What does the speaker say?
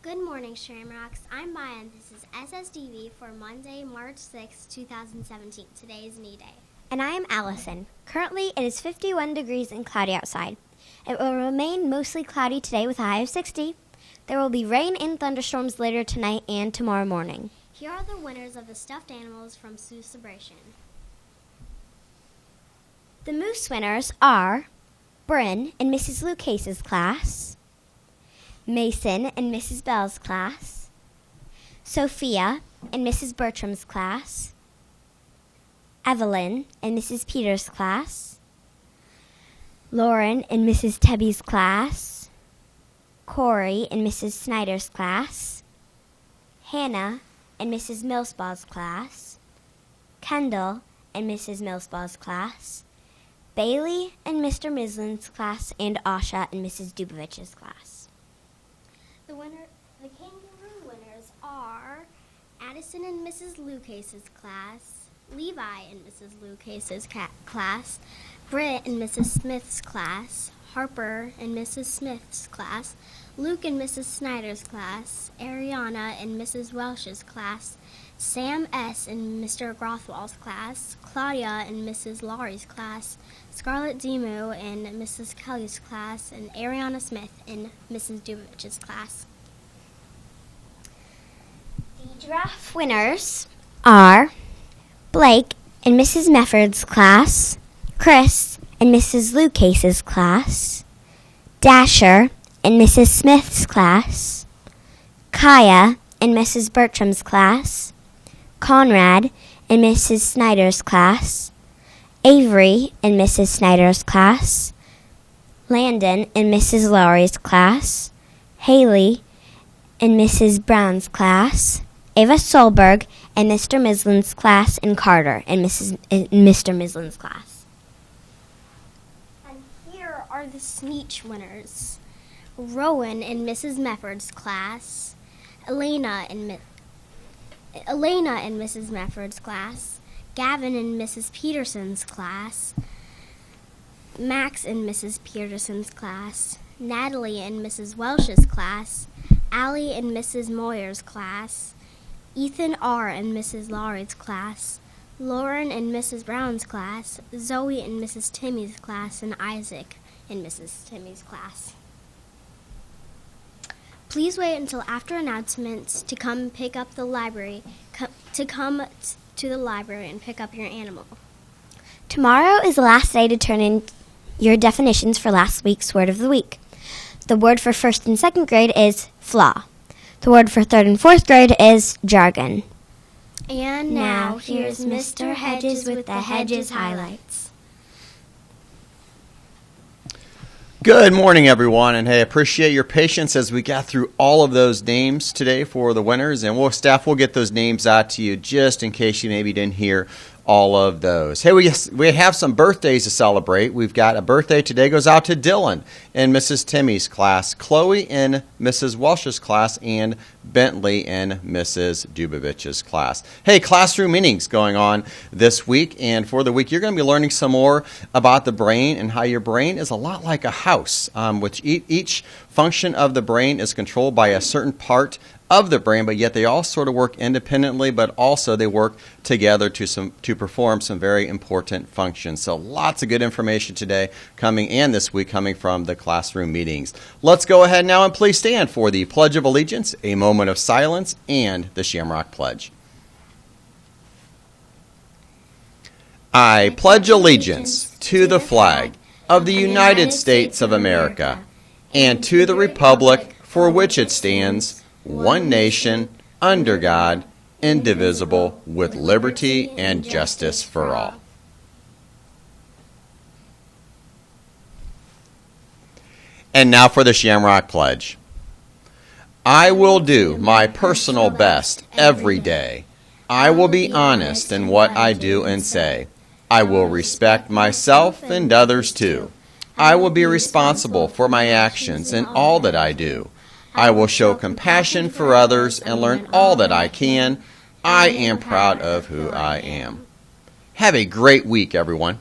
Good morning, Shamrocks. I'm Maya, and this is Sstv for Monday, March 6, 2017. Today is knee day. And I am Allison. Currently, it is 51 degrees and cloudy outside. It will remain mostly cloudy today with a high of 60. There will be rain and thunderstorms later tonight and tomorrow morning. Here are the winners of the stuffed animals from Sstv. The moose winners are Bryn in Mrs. Lucase's class, Mason in Mrs. Bell's class, Sophia in Mrs. Bertram's class, Evelyn in Mrs. Peters' class, Lauren in Mrs. Tebby's class, Corey in Mrs. Snyder's class, Hannah in Mrs. Millsbaugh's class, Kendall in Mrs. Millsbaugh's class, Bailey in Mr. Mislin's class, and Asha in Mrs. Dubovich's class. The kangaroo winners are Addison in Mrs. Lucase's class, Levi in Mrs. Lucase's class, Britt in Mrs. Smith's class, Harper in Mrs. Smith's class, Luke in Mrs. Snyder's class, Ariana in Mrs. Welsh's class, Sam S. in Mr. Grothwall's class, Claudia in Mrs. Laurie's class, Scarlett Demu in Mrs. Kelly's class, and Ariana Smith in Mrs. Dubovich's class. The giraffe winners are Blake in Mrs. Mefford's class, Chris in Mrs. Lucase's class, Dasher in Mrs. Smith's class, Kaya in Mrs. Bertram's class, Conrad in Mrs. Snyder's class, Avery in Mrs. Snyder's class, Landon in Mrs. Lowry's class, Haley in Mrs. Brown's class, Ava Solberg in Mr. Mislin's class, and Carter in Mr. Mislin's class. And here are the Sneetch winners. Rowan in Mrs. Mefford's class, Elena in Mrs. Mefford's class, Gavin in Mrs. Peterson's class, Max in Mrs. Peterson's class, Natalie in Mrs. Welsh's class, Allie in Mrs. Moyer's class, Ethan R. in Mrs. Laurie's class, Lauren in Mrs. Brown's class, Zoe in Mrs. Timmy's class, and Isaac in Mrs. Timmy's class. Please wait until after announcements to come pick up the library, to the library and pick up your animal. Tomorrow is the last day to turn in your definitions for last week's Word of the Week. The word for 1st and 2nd grade is flaw. The word for 3rd and 4th grade is jargon. And now, here's Mr. Hedges with the Hedges highlights. Good morning, everyone, and hey, appreciate your patience as we got through all of those names today for the winners, and staff will get those names out to you just in case you maybe didn't hear all of those. Hey, we have some birthdays to celebrate. We've got a birthday today goes out to Dylan in Mrs. Timmy's class, Chloe in Mrs. Welsh's class, and Bentley in Mrs. Dubovich's class. Hey, classroom meetings going on this week, and for the week you're going to be learning some more about the brain and how your brain is a lot like a house, which each function of the brain is controlled by a certain part of the brain, but yet they all sort of work independently, but also they work together to perform some very important functions. So lots of good information today and this week coming from the classroom meetings. Let's go ahead now and please stand for the Pledge of Allegiance, a moment of silence, and the Shamrock Pledge. I pledge allegiance to the flag of the United States of America and to the republic for which it stands, one nation, under God, indivisible, with liberty and justice for all. And now for the Shamrock Pledge. I will do my personal best every day. I will be honest in what I do and say. I will respect myself and others too. I will be responsible for my actions in all that I do. I will show compassion for others and learn all that I can. I am proud of who I am. Have a great week, everyone.